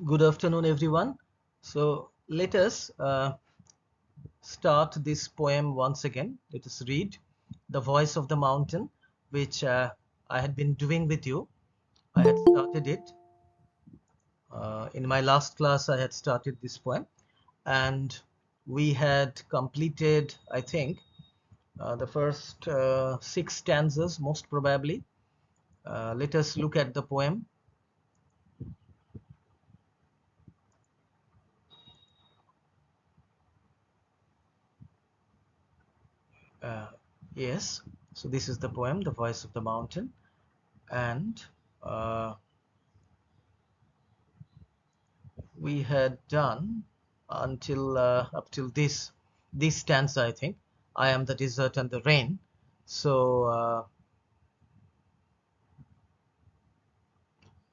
Good afternoon, everyone. So let us start this poem once again. Let us read The Voice of the Mountain, which I had been doing with you. I had started it. In my last class, I had started this poem, and we had completed, I think, the first 6 stanzas, most probably. Let us look at the poem. Yes, so this is the poem, The Voice of the Mountain, and we had done until up till this stanza, I think. I am the desert and the rain. So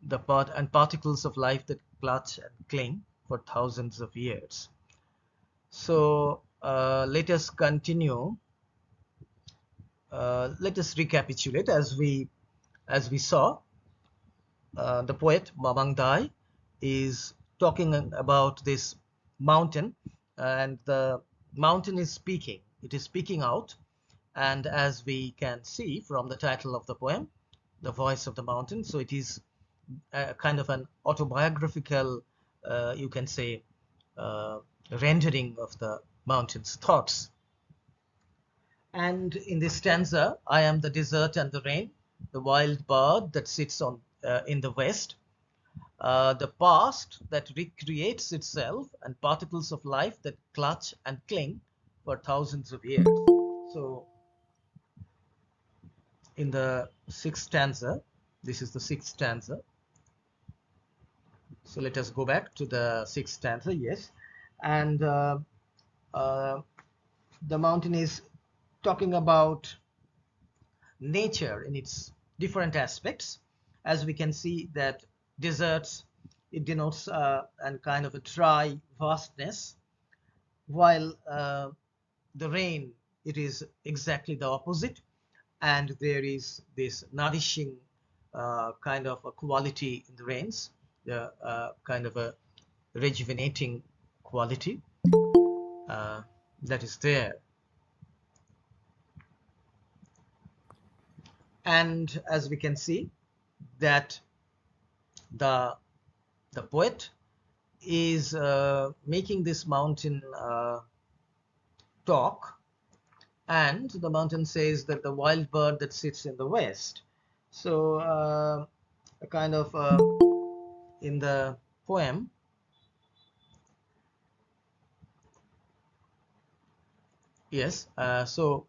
the part and particles of life that clutch and cling for thousands of years. So let us continue. Let us recapitulate as we saw. The poet Mamang Dai is talking about this mountain, and the mountain is speaking. It is speaking out, and as we can see from the title of the poem, The Voice of the Mountain, so it is a kind of an autobiographical, you can say, rendering of the mountain's thoughts. And in this stanza, I am the desert and the rain, the wild bird that sits on in the west, the past that recreates itself, and particles of life that clutch and cling for thousands of years. So in the sixth stanza, this is the sixth stanza. So let us go back to the sixth stanza, yes. And the mountain is talking about nature in its different aspects. As we can see that deserts, it denotes a kind of a dry vastness, while the rain, it is exactly the opposite, and there is this nourishing kind of a quality in the rains, the kind of a rejuvenating quality that is there. And as we can see that the poet is making this mountain talk, and the mountain says that the wild bird that sits in the west. So a kind of in the poem, yes, so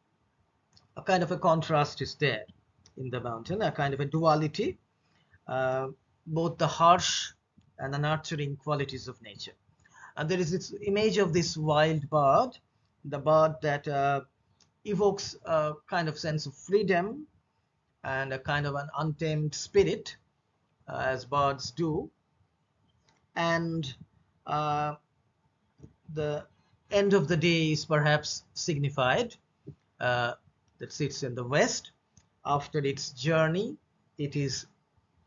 a kind of a contrast is there in the mountain, a kind of a duality, both the harsh and the nurturing qualities of nature. And there is this image of this wild bird, the bird that evokes a kind of sense of freedom and a kind of an untamed spirit, as birds do. And the end of the day is perhaps signified, that sits in the west. After its journey, it is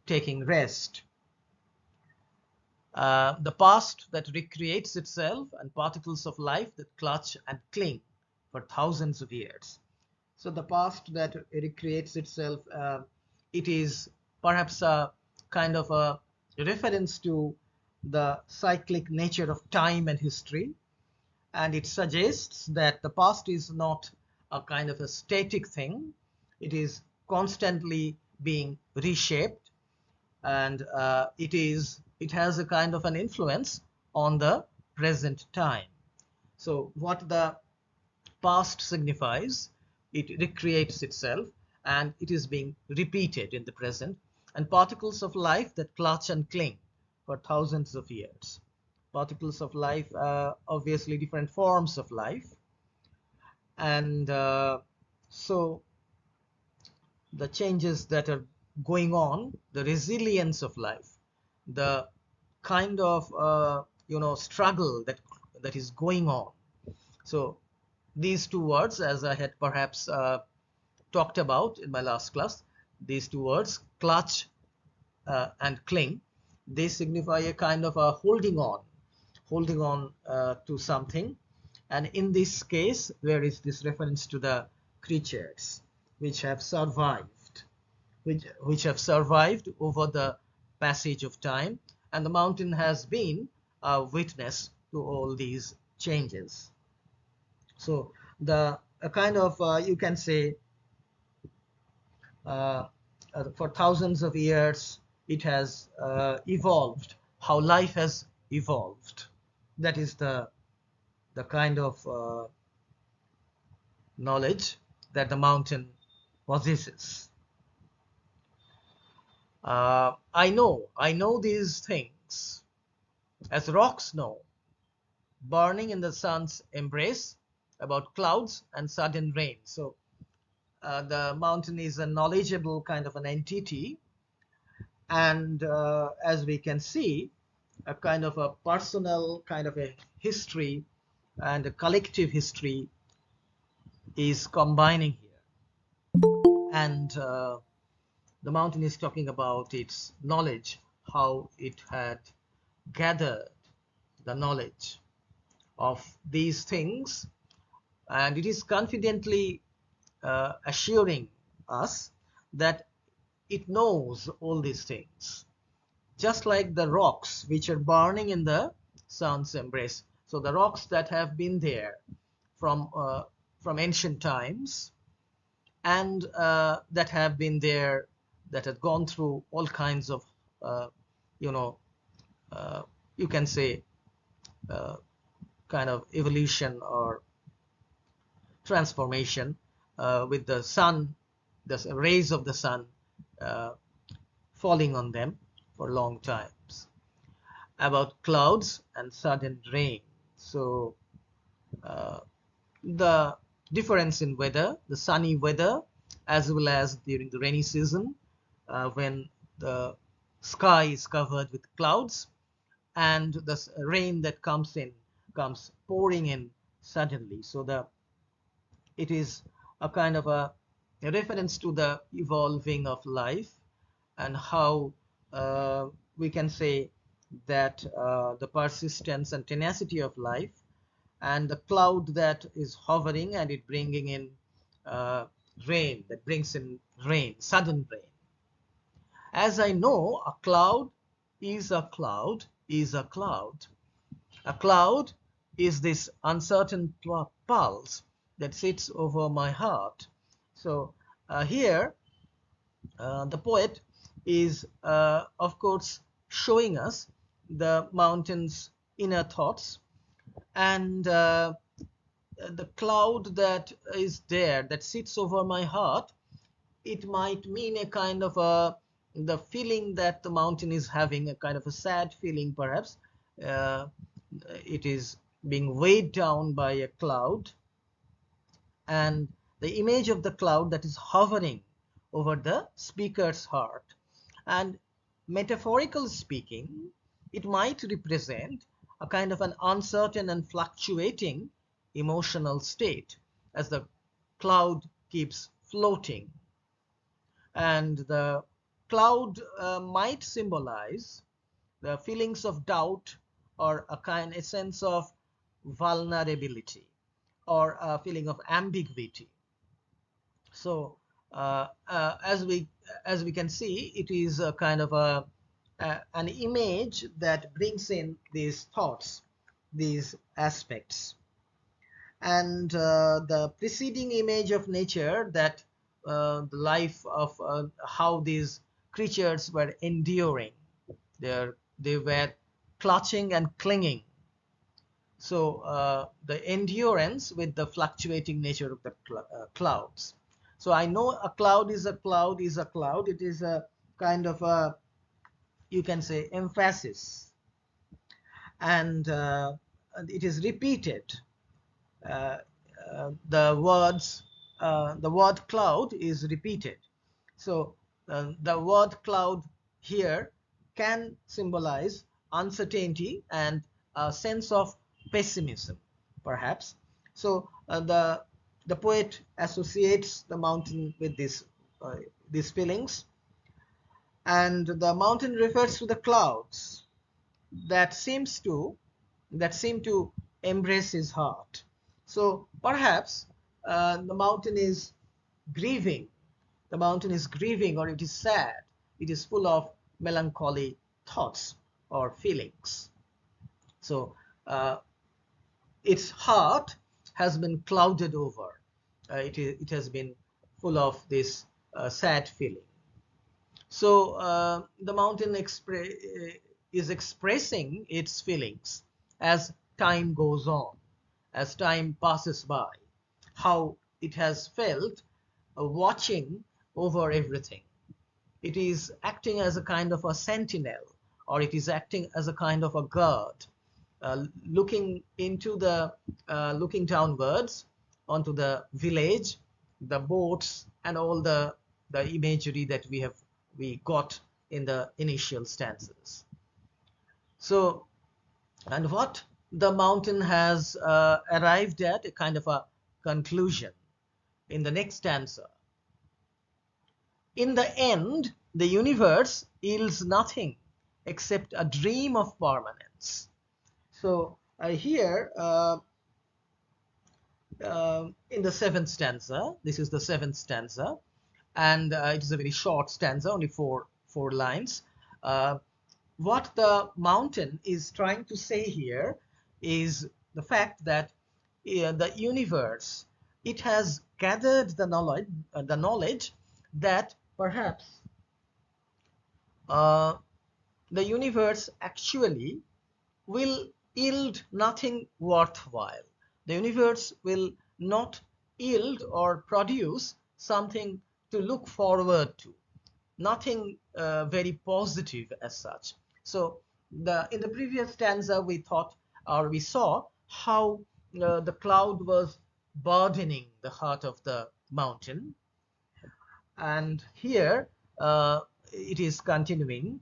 taking rest. The past that recreates itself, and particles of life that clutch and cling for thousands of years. So the past that recreates itself, it is perhaps a kind of a reference to the cyclic nature of time and history, and it suggests that the past is not a kind of a static thing. It is constantly being reshaped, and it has a kind of an influence on the present time. So what the past signifies, it recreates itself, and it is being repeated in the present, and particles of life that clutch and cling for thousands of years. Particles of life, obviously different forms of life, and so the changes that are going on, the resilience of life, the kind of struggle that is going on. So these two words, as I had perhaps talked about in my last class, these two words, clutch and cling, they signify a kind of a holding on to something. And in this case, there is this reference to the creatures which have survived, which have survived over the passage of time, and the mountain has been a witness to all these changes. So the a kind of you can say for thousands of years it has evolved, how life has evolved. That is the kind of knowledge that the mountain possesses. I know these things as rocks know, burning in the sun's embrace, about clouds and sudden rain. So the mountain is a knowledgeable kind of an entity, and as we can see, a kind of a personal kind of a history and a collective history is combining here. And the mountain is talking about its knowledge, how it had gathered the knowledge of these things, and it is confidently assuring us that it knows all these things, just like the rocks which are burning in the sun's embrace. So the rocks that have been there from ancient times, and that have been there, that have gone through all kinds of you know you can say kind of evolution or transformation with the sun, the rays of the sun falling on them for long times, about clouds and sudden rain. So the difference in weather, the sunny weather, as well as during the rainy season, when the sky is covered with clouds and the rain that comes pouring in suddenly. So it is a kind of a reference to the evolving of life, and how we can say that the persistence and tenacity of life, and the cloud that is hovering and it bringing in rain, that brings in rain, sudden rain. As I know, a cloud is a cloud is a cloud. A cloud is this uncertain pulse that sits over my heart. So here the poet is of course showing us the mountain's inner thoughts, and the cloud that is there, that sits over my heart, it might mean a kind of the feeling that the mountain is having, a kind of a sad feeling perhaps. uh, it is being weighed down by a cloud, and the image of the cloud that is hovering over the speaker's heart. And metaphorical speaking, it might represent a kind of an uncertain and fluctuating emotional state as the cloud keeps floating. And the cloud might symbolize the feelings of doubt, or a sense of vulnerability, or a feeling of ambiguity. So as we can see, it is a kind of an image that brings in these thoughts, these aspects. And the preceding image of nature, that the life of how these creatures were enduring, they were clutching and clinging. So the endurance with the fluctuating nature of the clouds. So I know a cloud is a cloud is a cloud. It is a kind of a, you can say, emphasis, and it is repeated. Uh, the word cloud is repeated. So the word cloud here can symbolize uncertainty and a sense of pessimism, perhaps. So the poet associates the mountain with these feelings. And the mountain refers to the clouds that seem to embrace his heart. So perhaps the mountain is grieving. The mountain is grieving, or it is sad. It is full of melancholy thoughts or feelings. So its heart has been clouded over. It has been full of this sad feeling. So the mountain is expressing its feelings as time goes on, as time passes by, how it has felt watching over everything. It is acting as a kind of a sentinel, or it is acting as a kind of a guard, looking downwards onto the village, the boats, and all the imagery that we got in the initial stanzas. So, and what the mountain has arrived at a kind of a conclusion in the next stanza. In the end, the universe yields nothing except a dream of permanence. So here in the seventh stanza, this is the seventh stanza, and it is a very short stanza, only four lines. What the mountain is trying to say here is the fact that the universe, it has gathered the knowledge that perhaps the universe actually will yield nothing worthwhile. The universe will not yield or produce something to look forward to, nothing very positive as such. So in the previous stanza we thought, or we saw, how the cloud was burdening the heart of the mountain, and here it is continuing.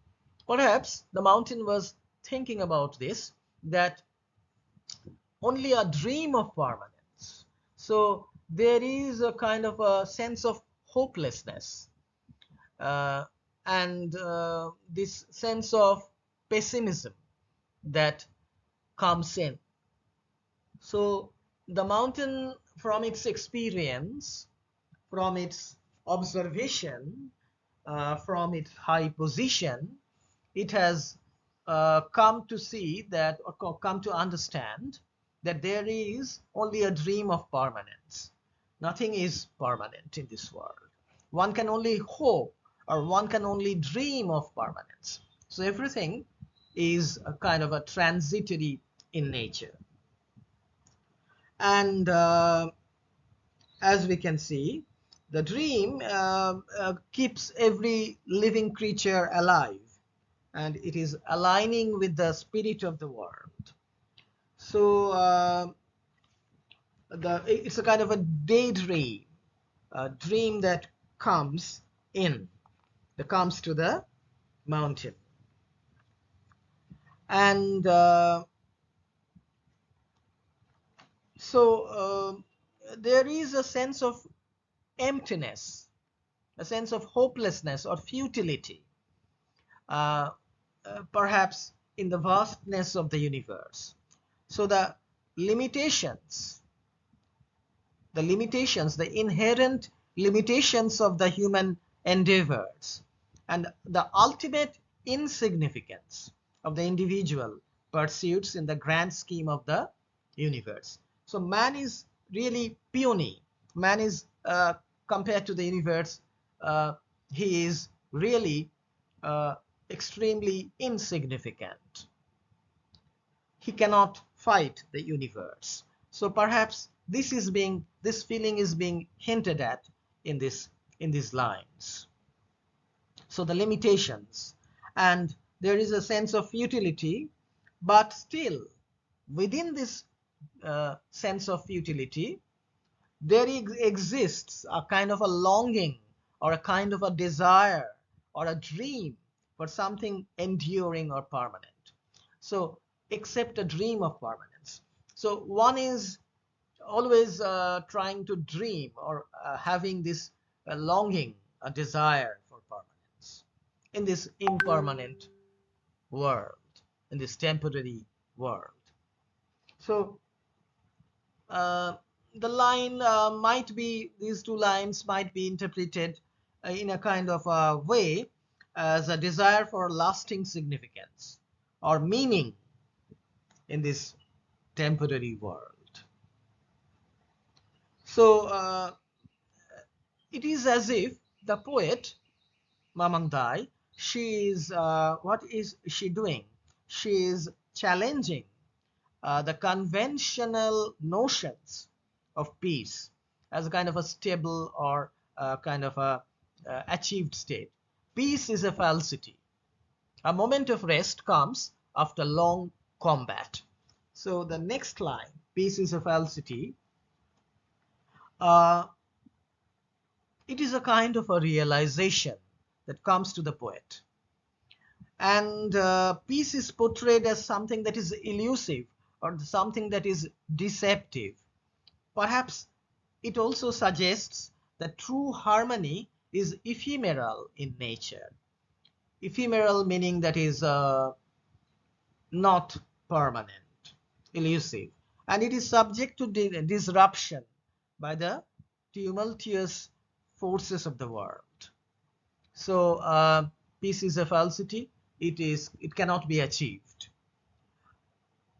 Perhaps the mountain was thinking about this, that only a dream of permanence. So there is a kind of a sense of hopelessness, and this sense of pessimism that comes in. So the mountain, from its experience, from its observation, from its high position, it has come to see that, or come to understand, that there is only a dream of permanence. Nothing is permanent in this world. One can only hope, or one can only dream of permanence. So everything is a kind of a transitory in nature. And as we can see, the dream keeps every living creature alive, and it is aligning with the spirit of the world. So it's a kind of a daydream, a dream that comes to the mountain. And so there is a sense of emptiness, a sense of hopelessness or futility, perhaps in the vastness of the universe. So the limitations, the inherent limitations of the human endeavors, and the ultimate insignificance of the individual pursuits in the grand scheme of the universe. So man is really puny. Man is, compared to the universe, he is really extremely insignificant. He cannot fight the universe. So perhaps this feeling is being hinted at in these lines. So the limitations, and there is a sense of futility, but still within this sense of futility, there exists a kind of a longing, or a kind of a desire, or a dream for something enduring or permanent. So except a dream of permanence. So one is always trying to dream, or having this longing, a desire for permanence. in this impermanent world, in this temporary world. So the line might be, these two lines might be interpreted in a kind of a way as a desire for lasting significance or meaning in this temporary world. So it is as if the poet Mamang Dai, she is what is she doing? She is challenging the conventional notions of peace as a kind of a stable or kind of a achieved state. Peace is a falsity. A moment of rest comes after long combat. So the next line, peace is a falsity, it is a kind of a realization that comes to the poet. And peace is portrayed as something that is elusive or something that is deceptive. Perhaps it also suggests that true harmony is ephemeral in nature. Ephemeral meaning that is not permanent, elusive, and it is subject to disruption by the tumultuous forces of the world. So peace is a falsity. It cannot be achieved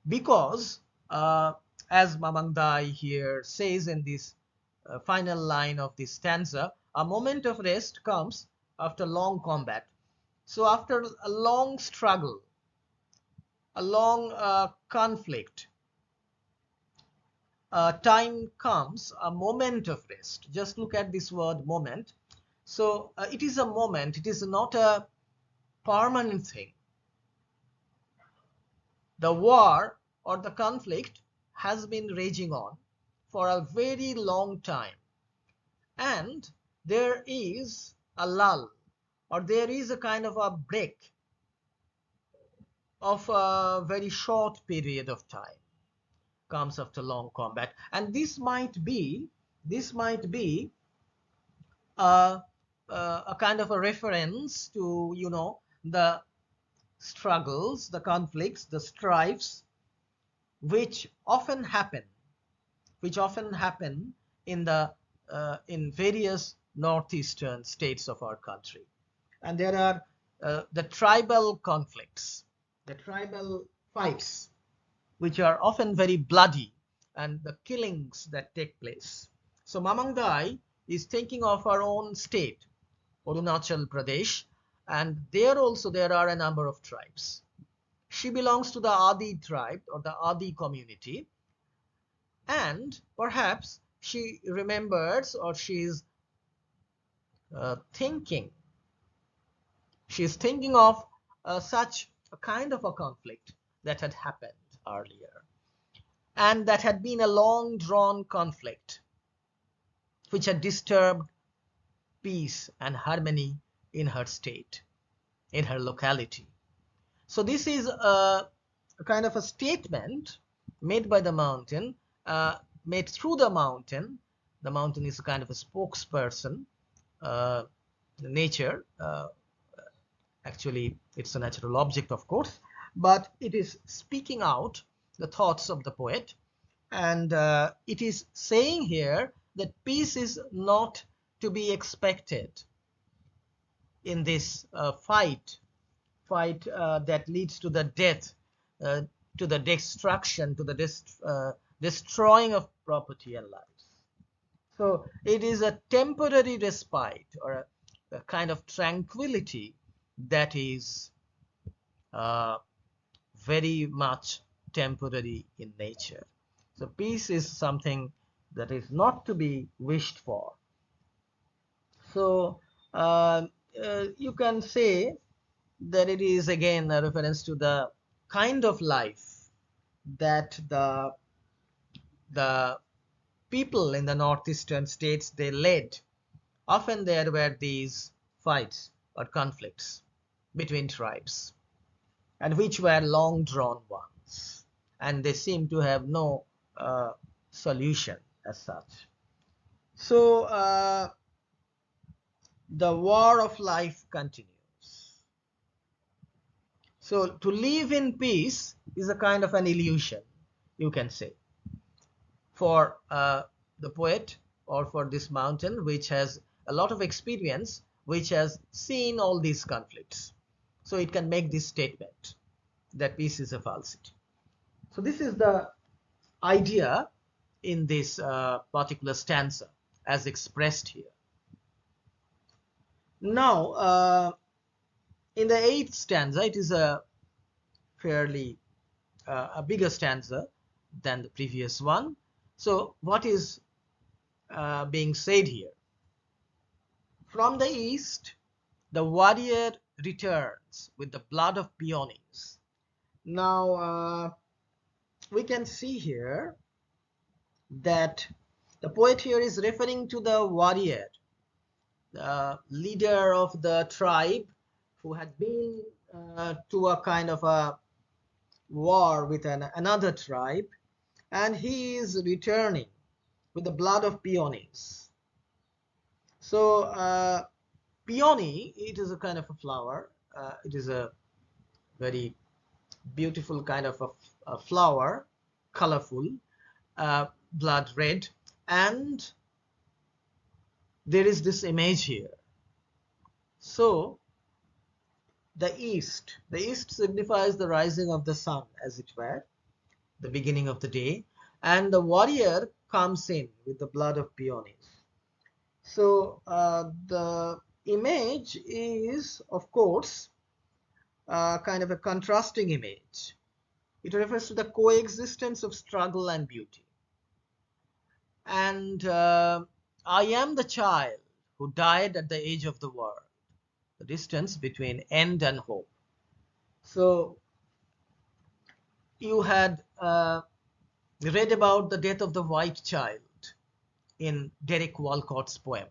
because as Mamang Dai here says in this final line of this stanza, a moment of rest comes after long combat. So after a long struggle, a long conflict, time comes, a moment of rest. Just look at this word moment. So it is a moment, it is not a permanent thing. The war or the conflict has been raging on for a very long time, and there is a lull or there is a kind of a break of a very short period of time comes after long combat, and this might be a kind of a reference to, you know, the struggles, the conflicts, the strifes which often happen in the in various northeastern states of our country. And there are the tribal conflicts, the tribal fights, which are often very bloody, and the killings that take place. So Mamang Dai is thinking of our own state, Arunachal Pradesh, and there also there are a number of tribes. She belongs to the Adi tribe or the Adi community, and perhaps she remembers or she's thinking of such a kind of a conflict that had happened earlier, and that had been a long drawn conflict which had disturbed peace and harmony in her state, in her locality. So this is a kind of a statement made by the mountain, made through the mountain. The mountain is a kind of a spokesperson. Nature, actually it's a natural object, of course, but it is speaking out the thoughts of the poet, and it is saying here that peace is not to be expected in this fight that leads to the death, to the destruction, to the destroying of property and lives. So it is a temporary respite or a kind of tranquility that is very much temporary in nature. So peace is something that is not to be wished for. So you can say that it is again a reference to the kind of life that the people in the northeastern states they led. Often there were these fights or conflicts between tribes, and which were long drawn ones, and they seem to have no solution as such. So the war of life continues. So to live in peace is a kind of an illusion, you can say, for the poet or for this mountain, which has a lot of experience, which has seen all these conflicts. So it can make this statement that peace is a falsity. So this is the idea in this particular stanza as expressed here. Now, in the 8th stanza, it is a fairly a bigger stanza than the previous one. So what is being said here? From the east, the warrior returns with the blood of peonies. Now, we can see here that the poet here is referring to the warrior, the leader of the tribe who had been to a kind of a war with another tribe, and he is returning with the blood of peonies. So peony, it is a kind of a flower. It is a very beautiful kind of a flower, colorful, blood red, and there is this image here. So the east signifies the rising of the sun, as it were, the beginning of the day, and the warrior comes in with the blood of peonies. So the image is, of course, kind of a contrasting image. It refers to the coexistence of struggle and beauty. And I am the child who died at the edge of the world, the distance between end and hope. So you had read about the death of the white child in Derek Walcott's poem,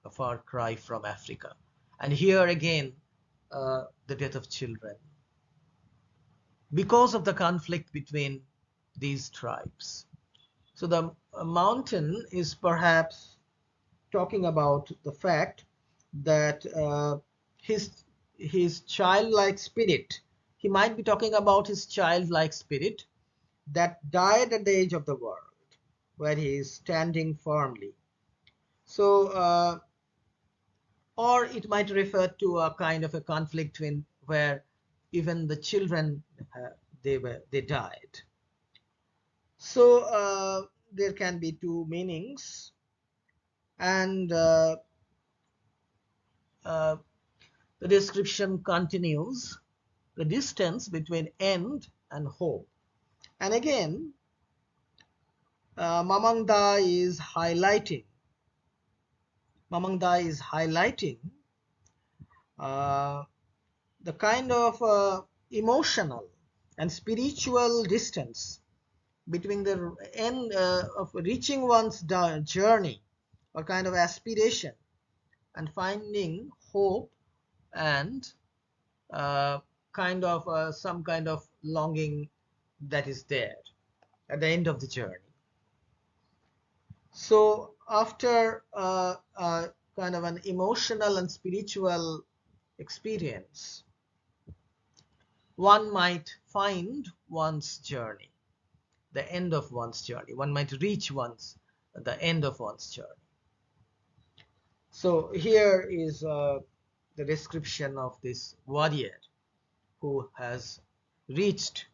A Far Cry from Africa. And here again, the death of children, because of the conflict between these tribes. So the mountain is perhaps talking about the fact that his childlike spirit, he might be talking about his childlike spirit that died at the edge of the world, where he is standing firmly. So, or it might refer to a kind of a conflict where even the children, they died. So there can be two meanings, and the description continues, the distance between end and hope. And again, Mamang Dai is highlighting the kind of emotional and spiritual distance between the end of reaching one's journey or kind of aspiration and finding hope and some kind of longing that is there at the end of the journey. So after kind of an emotional and spiritual experience, one might find one's journey, the end of one's journey. One might reach the end of one's journey. So here is the description of this warrior who has reached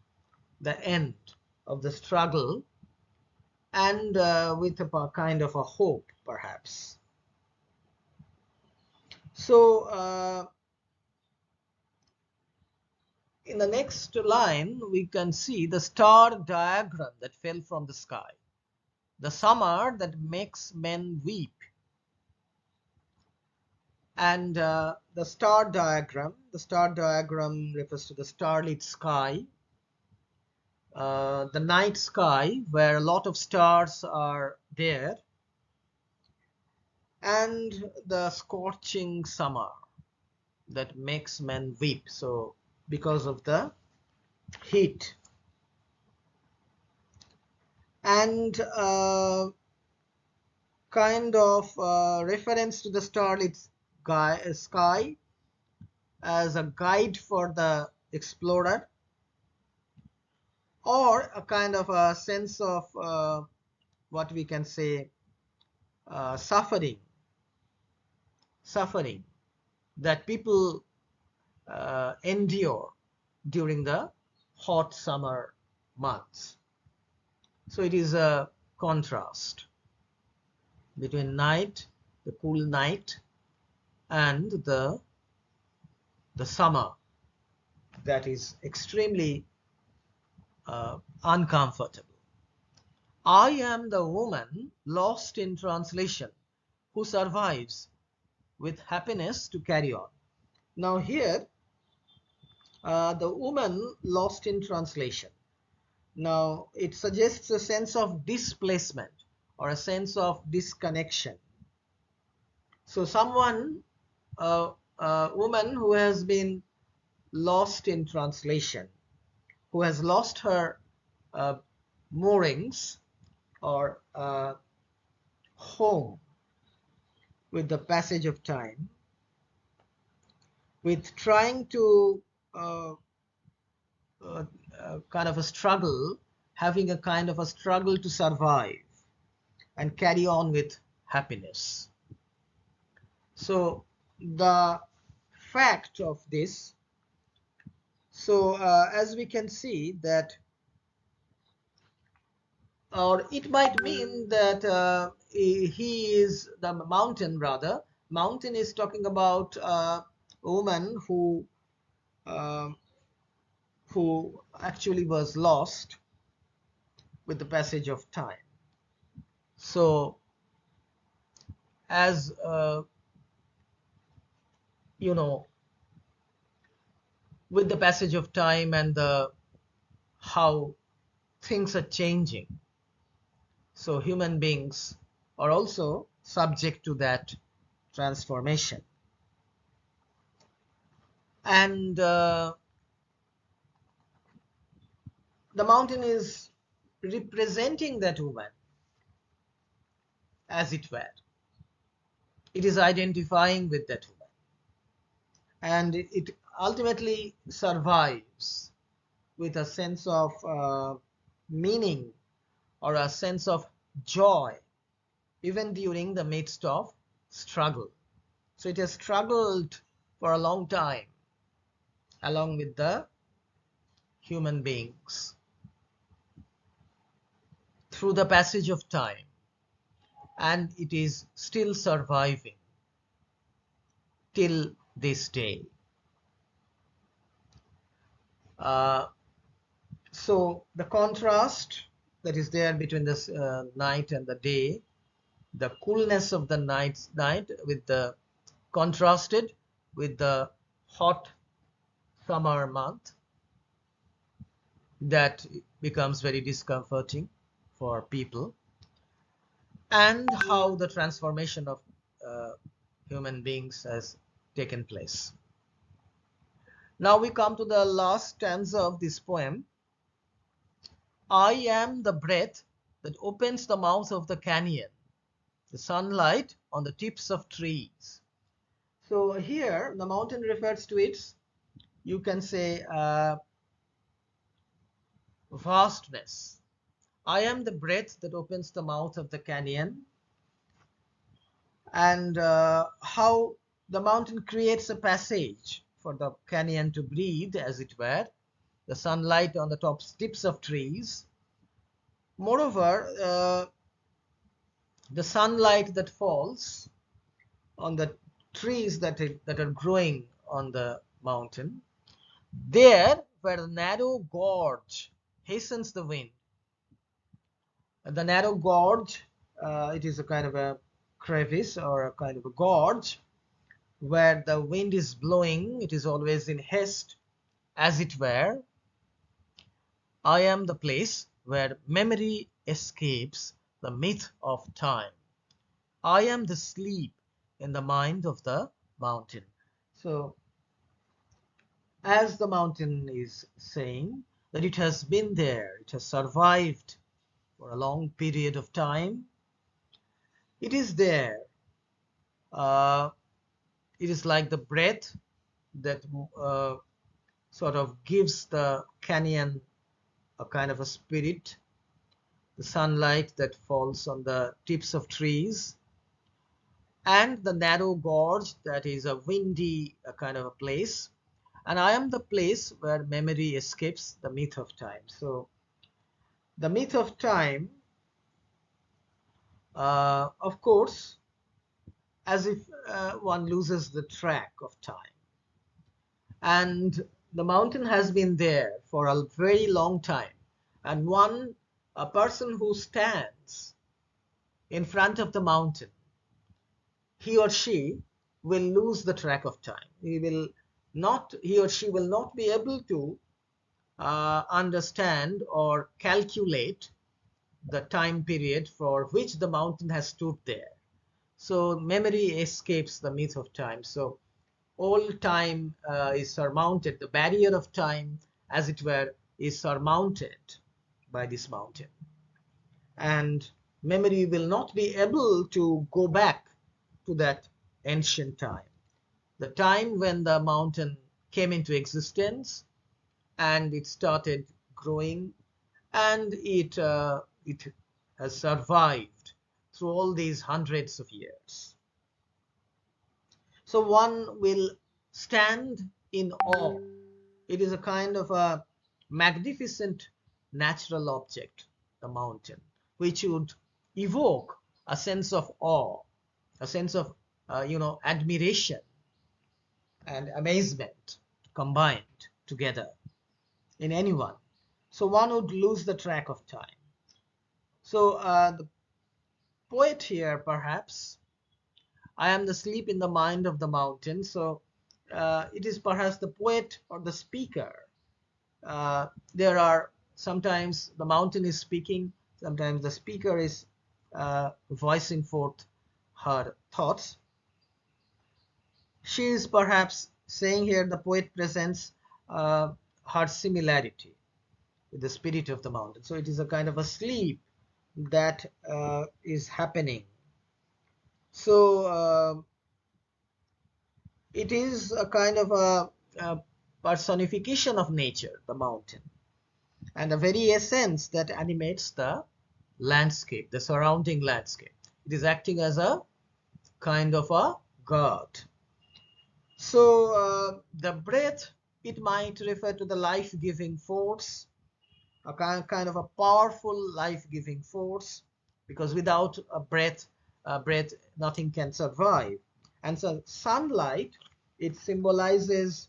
the end of the struggle, and with a kind of a hope, perhaps. So in the next line, we can see the star diagram that fell from the sky, the summer that makes men weep. And the star diagram refers to the starlit sky, the night sky where a lot of stars are there, and the scorching summer that makes men weep, so because of the heat. And kind of reference to the starlit sky as a guide for the explorer, or a kind of a sense of what we can say suffering that people endure during the hot summer months. So it is a contrast between night, the cool night, and the summer that is extremely uncomfortable. I am the woman lost in translation who survives with happiness to carry on. Now here, the woman lost in translation. Now it suggests a sense of displacement or a sense of disconnection. So someone, a woman who has been lost in translation, who has lost her moorings or home with the passage of time, with trying to kind of a struggle, having a kind of a struggle to survive and carry on with happiness. So the fact of this, so as we can see that, or it might mean that he is the mountain, rather mountain is talking about a woman who actually was lost with the passage of time. So as you know, with the passage of time and the how things are changing, so human beings are also subject to that transformation. And the mountain is representing that woman, as it were. It is identifying with that woman, and it ultimately survives with a sense of meaning or a sense of joy, even during the midst of struggle. So it has struggled for a long time along with the human beings through the passage of time, and it is still surviving till this day. So the contrast that is there between this night and the day, the coolness of the night with the contrasted with the hot summer month, that becomes very discomforting for people, and how the transformation of human beings has taken place. Now we come to the last stanza of this poem. I am the breath that opens the mouth of the canyon, the sunlight on the tips of trees. So here the mountain refers to its, you can say, vastness. I am the breath that opens the mouth of the canyon, and how the mountain creates a passage for the canyon to breathe, as it were, the sunlight on the tips of trees. Moreover, the sunlight that falls on the trees that are growing on the mountain, there where the narrow gorge hastens the wind. The narrow gorge, it is a kind of a crevice or a kind of a gorge where the wind is blowing, it is always in haste, as it were. I am the place where memory escapes the myth of time. I am the sleep in the mind of the mountain. So as the mountain is saying that it has been there, it has survived for a long period of time, it is there. It is like the breath that sort of gives the canyon a kind of a spirit, the sunlight that falls on the tips of trees, and the narrow gorge that is a windy kind of a place. And I am the place where memory escapes the myth of time. So the myth of time, of course, as if one loses the track of time. And the mountain has been there for a very long time. And a person who stands in front of the mountain, he or she will lose the track of time. He or she will not be able to understand or calculate the time period for which the mountain has stood there. So memory escapes the myth of time. So all time is surmounted, the barrier of time, as it were, is surmounted by this mountain. And memory will not be able to go back to that ancient time, the time when the mountain came into existence and it started growing, and it has survived through all these hundreds of years. So one will stand in awe. It is a kind of a magnificent natural object, the mountain, which would evoke a sense of awe, a sense of admiration and amazement combined together in anyone. So one would lose the track of time. So the poet here, perhaps, I am the sleep in the mind of the mountain. So it is perhaps the poet or the speaker. There are sometimes the mountain is speaking, sometimes the speaker is voicing forth her thoughts. She is perhaps saying here, the poet presents her similarity with the spirit of the mountain. So it is a kind of a sleep that is happening. So it is a kind of a personification of nature, the mountain, and the very essence that animates the landscape, the surrounding landscape. It is acting as a kind of a god. So the breath, it might refer to the life-giving force, a kind of a powerful life-giving force, because without a breath, nothing can survive. And so sunlight, it symbolizes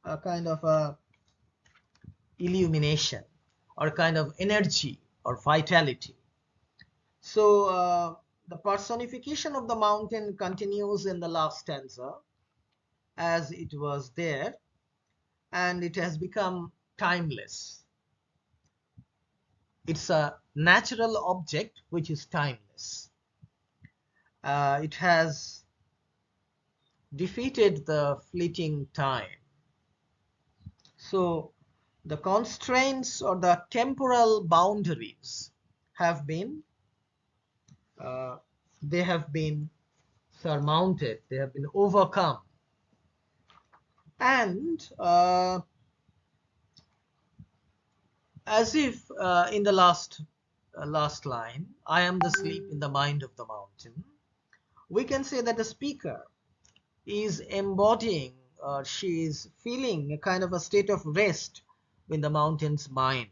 a kind of a illumination or kind of energy or vitality. So the personification of the mountain continues in the last stanza as it was there, and it has become timeless. It's a natural object which is timeless. It has defeated the fleeting time. So the constraints or the temporal boundaries have been surmounted, they have been overcome. And as if in the last line, I am the sleep in the mind of the mountain, we can say that the speaker is embodying, or she is feeling a kind of a state of rest in the mountain's mind,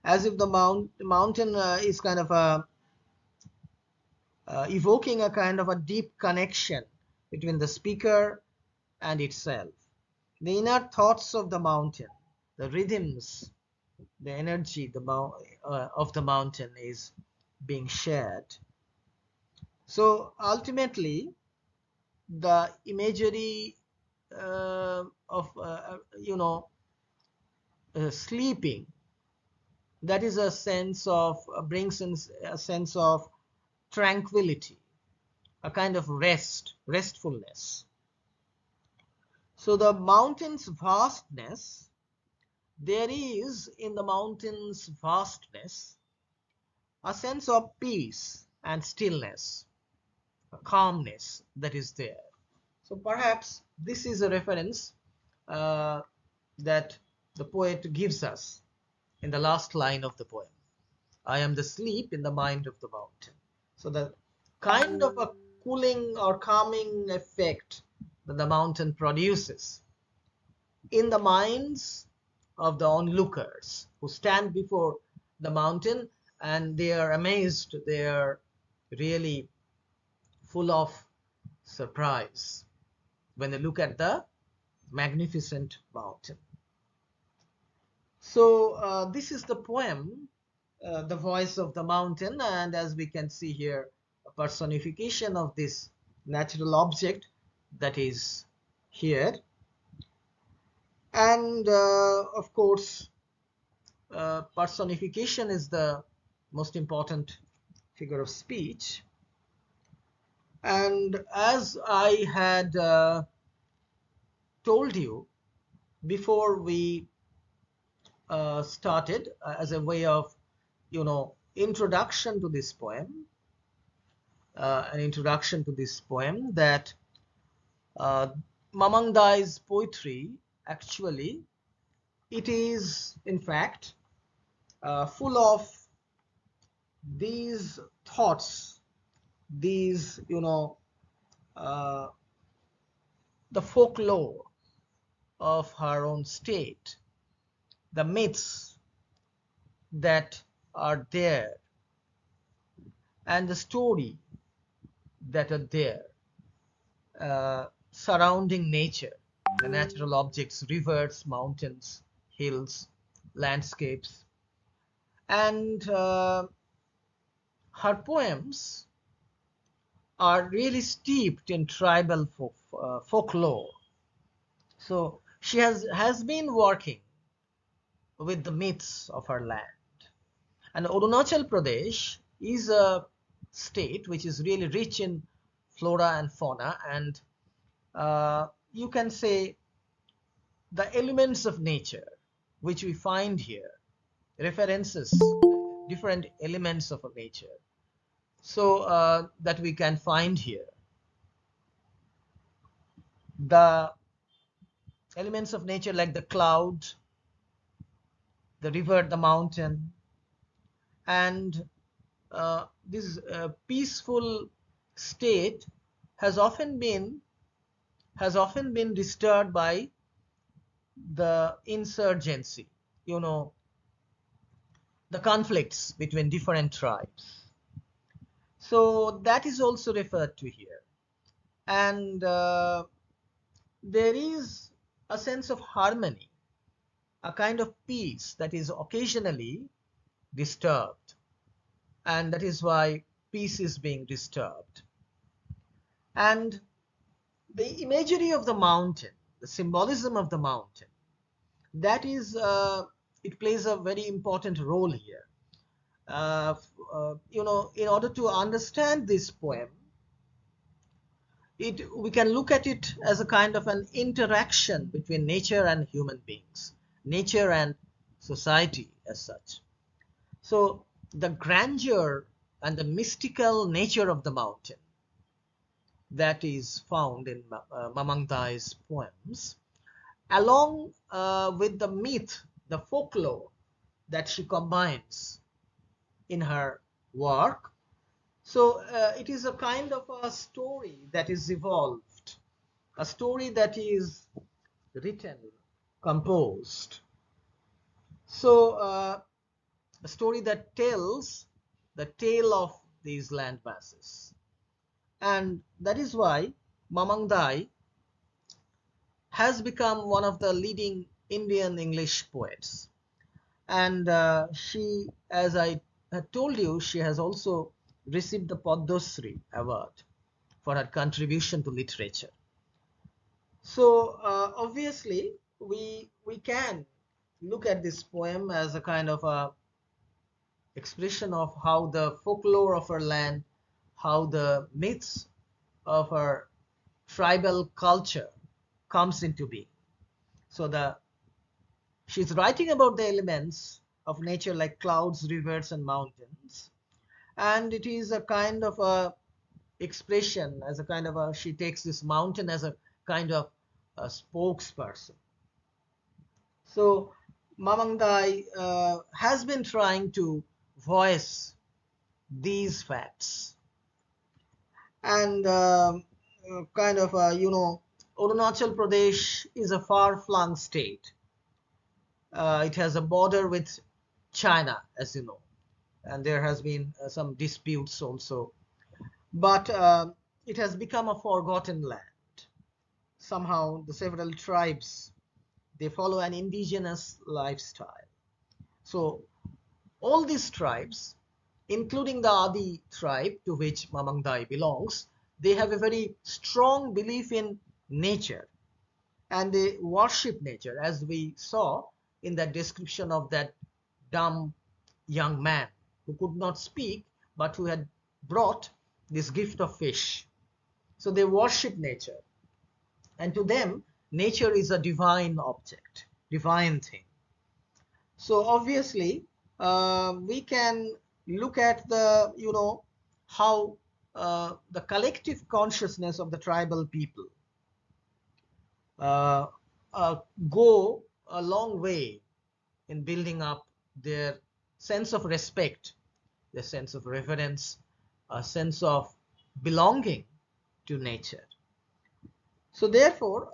as if the mountain is kind of evoking a kind of a deep connection between the speaker and itself. The inner thoughts of the mountain, the rhythms, the energy of the mountain is being shared. So ultimately, the imagery of sleeping, that is a sense of brings in a sense of tranquility, a kind of restfulness. So the mountain's vastness, there is in the mountain's vastness a sense of peace and stillness, a calmness that is there. So perhaps this is a reference that the poet gives us in the last line of the poem. I am the sleep in the mind of the mountain. So the kind of a cooling or calming effect that the mountain produces in the minds of the onlookers who stand before the mountain, and they are amazed, they are really full of surprise when they look at the magnificent mountain. So this is the poem, The Voice of the Mountain, and as we can see here, a personification of this natural object that is here. And of course, personification is the most important figure of speech. And as I had told you before we started, as a way of, introduction to this poem, that Mamang Dai's poetry, actually, it is in fact full of these thoughts, these, the folklore of her own state, the myths that are there, and the story that are there surrounding nature, the natural objects, rivers, mountains, hills, landscapes. And her poems are really steeped in tribal folklore. So she has been working with the myths of her land. And Arunachal Pradesh is a state which is really rich in flora and fauna, and you can say the elements of nature which we find here, references different elements of nature, so that we can find here. The elements of nature like the cloud, the river, the mountain, and this peaceful state has often been disturbed by the insurgency, the conflicts between different tribes. So that is also referred to here. And there is a sense of harmony, a kind of peace that is occasionally disturbed, and that is why peace is being disturbed. And the imagery of the mountain, the symbolism of the mountain, that is, it plays a very important role here. In order to understand this poem, we can look at it as a kind of an interaction between nature and human beings, nature and society as such. So the grandeur and the mystical nature of the mountain that is found in Mamang Dai's poems, along with the myth, the folklore that she combines in her work. So it is a kind of a story that is evolved, a story that is written, composed. So a story that tells the tale of these land masses. And that is why Mamang Dai has become one of the leading Indian English poets. And she, as I had told you, she has also received the Padma Shri award for her contribution to literature. So obviously we can look at this poem as a kind of a expression of how the folklore of her land, how the myths of her tribal culture comes into being. So she's writing about the elements of nature like clouds, rivers, and mountains, and it is a kind of a expression, as a kind of a, she takes this mountain as a kind of a spokesperson, So Mamang Dai has been trying to voice these facts, and Arunachal Pradesh is a far-flung state. It has a border with China, as you know, and there has been some disputes also. But it has become a forgotten land. Somehow, the several tribes, they follow an indigenous lifestyle. So all these tribes, including the Adi tribe to which Mamang Dai belongs, they have a very strong belief in nature, and they worship nature, as we saw in that description of that dumb young man who could not speak but who had brought this gift of fish. So they worship nature, and to them nature is a divine object, divine thing. So obviously we can look at the how the collective consciousness of the tribal people uh, uh, go a long way in building up their sense of respect, their sense of reverence, a sense of belonging to nature. So therefore,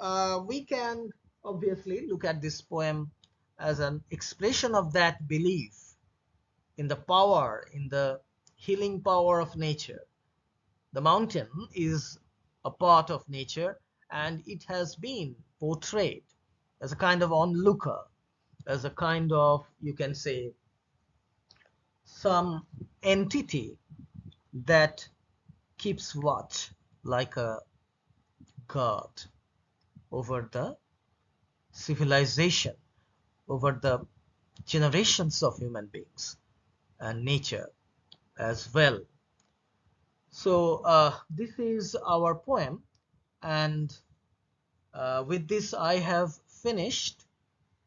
we can obviously look at this poem as an expression of that belief in the power, in the healing power of nature. The mountain is a part of nature, and it has been portrayed as a kind of onlooker, as a kind of, you can say, some entity that keeps watch like a guard over the civilization, over the generations of human beings and nature as well. So this is our poem, and with this I have finished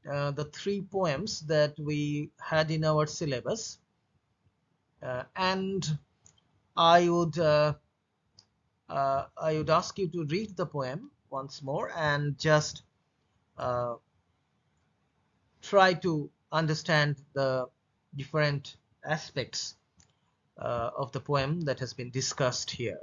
the 3 poems that we had in our syllabus, and I would ask you to read the poem once more and just uh, try to understand the different aspects of the poem that has been discussed here.